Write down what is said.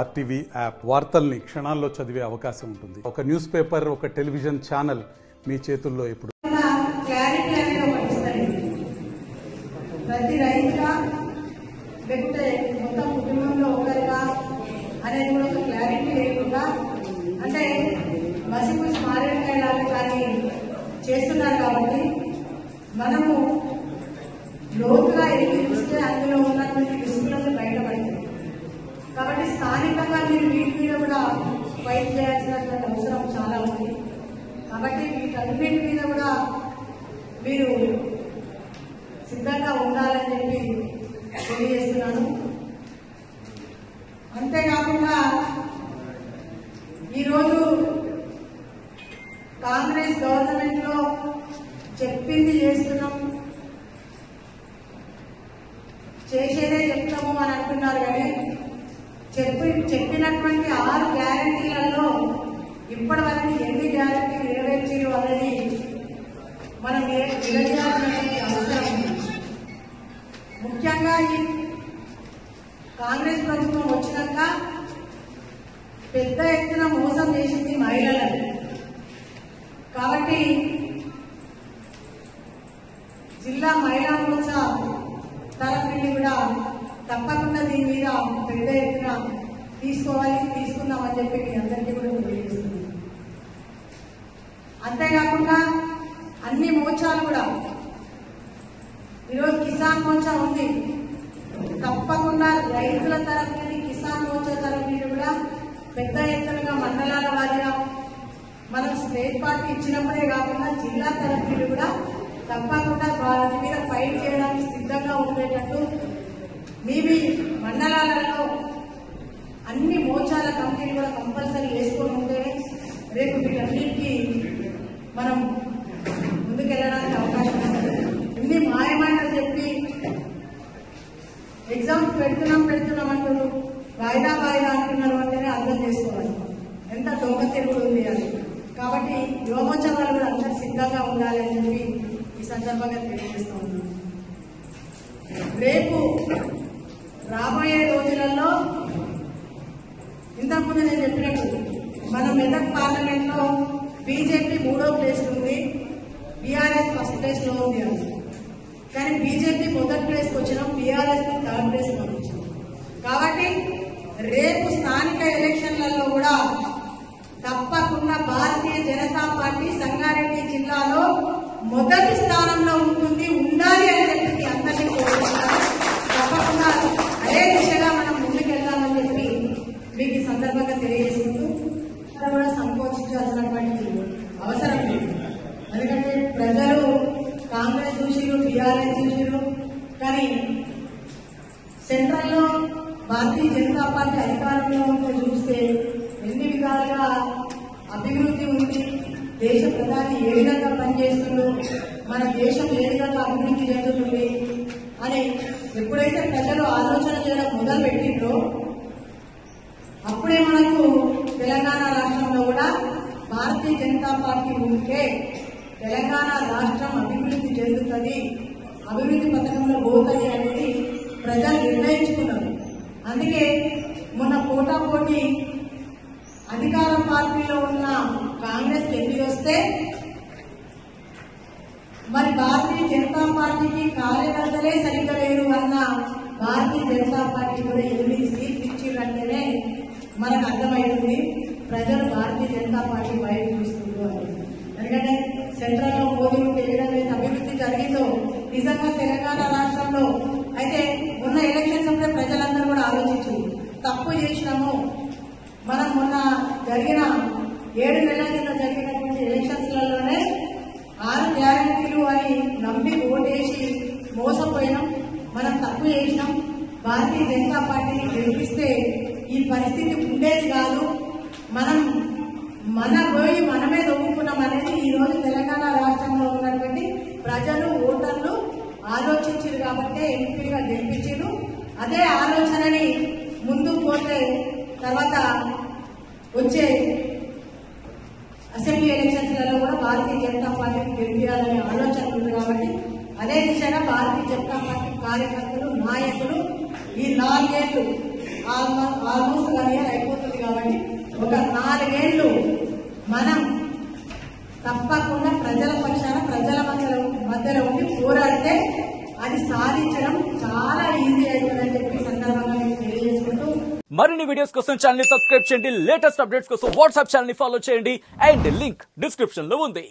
RTV app వార్తల్ని క్షణాల్లో చదివే అవకాశం ఉంటుంది. ఒక న్యూస్ పేపర్, ఒక టెలివిజన్ ఛానల్ మీ చేతుల్లో ఎప్పుడు. ప్రతి రైతుగా లేకుంటే మొత్తం కుటుంబంలో ఒకరిగా అనేది కూడా ఒక క్లారిటీ లేకుండా అంటే మసిపూసి మారేడుకాయలాగా కానీ చేస్తున్నారు. కాబట్టి మనము లోతుగా ఎన్ని చూస్తే అందులో ఉన్నటువంటి రిస్కులను బయటపడతాయి. కాబట్టి స్థానికంగా మీరు వీటి మీద కూడా ఫైట్ చేయాల్సినటువంటి అవసరం చాలా ఉంది. కాబట్టి వీటన్నిటి మీద కూడా మీరు సిద్ధంగా ఉండాలని చెప్పి తెలియజేస్తున్నాను. అంతేకాకుండా ఈరోజు కాంగ్రెస్ గవర్నమెంట్ లో చెప్పింది చేస్తున్నాం, చేసేదే చెప్తాము అని అంటున్నారు. కానీ చెప్పినటువంటి 6 గ్యారంటీలలో ఇప్పటి వరకు ఎన్ని గ్యారంటీలు నెరవేర్చారు అనేది మనం నిలదీయాల్సినటువంటి అవసరం ఉంది. ముఖ్యంగా ఈ కాంగ్రెస్ ప్రభుత్వం వచ్చినాక పెద్ద ఎత్తున మోసం చేసింది మహిళలను. కాబట్టి జిల్లా మహిళా మోర్చా తరఫుని కూడా తప్పకుండా దీని మీద పెద్ద ఎత్తున తీసుకుందామని చెప్పి మీ అందరికీ కూడా తెలియజేస్తున్నాను. అంతేకాకుండా అన్ని మోర్చాలు కూడా ఈరోజు కిసాన్ మోర్చా ఉంది. తప్పకుండా రైతుల తరఫుని కిసాన్ మోర్చా తరఫుని కూడా పెద్ద ఎత్తునగా మండలాల వారీగా మనం స్టేట్ పార్టీ ఇచ్చినప్పుడే కాకుండా జిల్లా తరఫుని కూడా తప్పకుండా వాటి మీద ఫైట్ చేయడానికి సిద్ధంగా ఉండేటట్టు మీ మండలాలలో అన్ని మోర్చాల కమిటీలు కూడా కంపల్సరీ వేసుకొని ఉంటేనే రేపు వీటన్నిటికీ మనం ముందుకెళ్ళడానికి అవకాశం ఉంటుంది. ఇన్ని మాయమాటలు చెప్పి ఎగ్జామ్స్ పెడుతున్నాం అంటారు, వాయిదా అంటున్నారు అంటేనే అర్థం చేసుకోవాలి ఎంత దొంగ తిరుగుడు ఉంది అని. కాబట్టి యువమోర్చా వాళ్ళు కూడా అందరూ సిద్ధంగా ఉండాలి అని చెప్పి ఈ సందర్భంగా తెలియజేస్తూ ఉన్నాను. రేపు రాబోయే రోజులలో ఇంతకుముందు నేను చెప్పినట్టు మన మెదక్ పార్లమెంట్ లో బీజేపీ 3వ ప్లేస్ ఉంది, బీఆర్ఎస్ ఫస్ట్ ప్లేస్ లో ఉంది అని. కానీ బీజేపీ మొదటి ప్లేస్కి వచ్చినాం, బీఆర్ఎస్ 3rd ప్లేస్ లో వచ్చినాం. కాబట్టి రేపు స్థానిక ఎలక్షన్లలో కూడా తప్పకుండా భారతీయ జనతా పార్టీ సంగారెడ్డి జిల్లాలో మొదటి స్థానంలో ఉండాలి అని చెప్పి అందరినీ కోరుకుంటున్నారు. తప్పకుండా అదే దిశగా మనం ముందుకెళ్తామని చెప్పి మీకు ఈ సందర్భంగా తెలియజేసుకుంటూ కూడా సంకోచించాల్సినటువంటి అవసరం లేదు. ఎందుకంటే ప్రజలు కాంగ్రెస్ చూసిరు, టీఆర్ఎస్ చూసిరు, కానీ సెంట్రల్లో భారతీయ జనతా పార్టీ అధికారంలో ఉంటే చూస్తే ఎన్ని విధాలుగా అభివృద్ధి ఉంది, దేశ ప్రధాని ఏ విధంగా పనిచేస్తుందో, మన దేశం ఏ విధంగా అభివృద్ధి చెందుతుంది అని ఎప్పుడైతే ప్రజలు ఆలోచన చేయడం మొదలు పెట్టిందో అప్పుడే మనకు తెలంగాణ రాష్ట్రంలో కూడా భారతీయ జనతా పార్టీ ఉంటే తెలంగాణ రాష్ట్రం అభివృద్ధి చెందుతుంది, అభివృద్ధి పథకంలో పోతుంది అనేది ప్రజలు నిర్ణయించుకున్నారు. అందుకే మొన్న పోటాపోటీ అధికార పార్టీలో ఉన్న కాంగ్రెస్ ఎంపీ వస్తే మరి భారతీయ జనతా పార్టీకి కార్యకర్తలే సరిగ్గా లేరు అన్న భారతీయ జనతా పార్టీ కూడా 8 సీట్లు ఇచ్చినట్లనే మనకు అర్థమవుతుంది ప్రజలు భారతీయ జనతా పార్టీ బయట చూస్తున్నారు. ఎందుకంటే సెంట్రల్లో మోదీ ఉంటే ఏ విధంగా అభివృద్ధి జరిగిందో నిజంగా తెలంగాణ రాష్ట్రంలో అయితే మొన్న ఎలక్షన్స్ అప్పుడే ప్రజలందరూ కూడా ఆలోచించారు, తప్పు చేసినాము. మనం మొన్న జరిగిన 7 నెలల కింద జరిగినటువంటి ఎలక్షన్స్లలోనే 6 గ్యారంటీలు అని నమ్మి ఓటేసి మోసపోయినాం, మనం తప్పు చేసినాం. భారతీయ జనతా పార్టీని గెలిపిస్తే ఈ పరిస్థితి ఉండేది కాదు, మన పోయి మనమే దొంగుకున్నాం అనేది ఈ రోజు తెలంగాణ రాష్ట్రంలో ఉన్నటువంటి ప్రజలు ఓటర్లు ఆలోచించారు. కాబట్టి ఎంపీగా గెలిపించారు. అదే ఆలోచనని ముందుకు పోతే తర్వాత వచ్చే అసెంబ్లీ ఎలక్షన్స్లలో కూడా భారతీయ జనతా పార్టీకి గెలిపించాలనే ఆలోచన ఉంది. కాబట్టి అదే దిశగా భారతీయ జనతా పార్టీ కార్యకర్తలు, నాయకులు ఈ 4 ఏళ్లు ఆల్మోస్ట్ 1 ఒక 4 ఏళ్ళు మనం తప్పకుండా ప్రజల పక్షాన ప్రజల మధ్యలో ఉండి పోరాడితే అది సాధించడం చాలా ఈజీ అవుతుందని చెప్పి సందర్భంగా మీకు తెలియజేసుకుంటూ మరిన్ని వీడియోస్ కోసం ఛానల్ ని సబ్స్క్రైబ్ చేయండి, లేటెస్ట్ అప్డేట్స్ కోసం వాట్సాప్ ఛానల్ ని ఫాలో చేయండి అండ్ లింక్ డిస్క్రిప్షన్ లో ఉంది.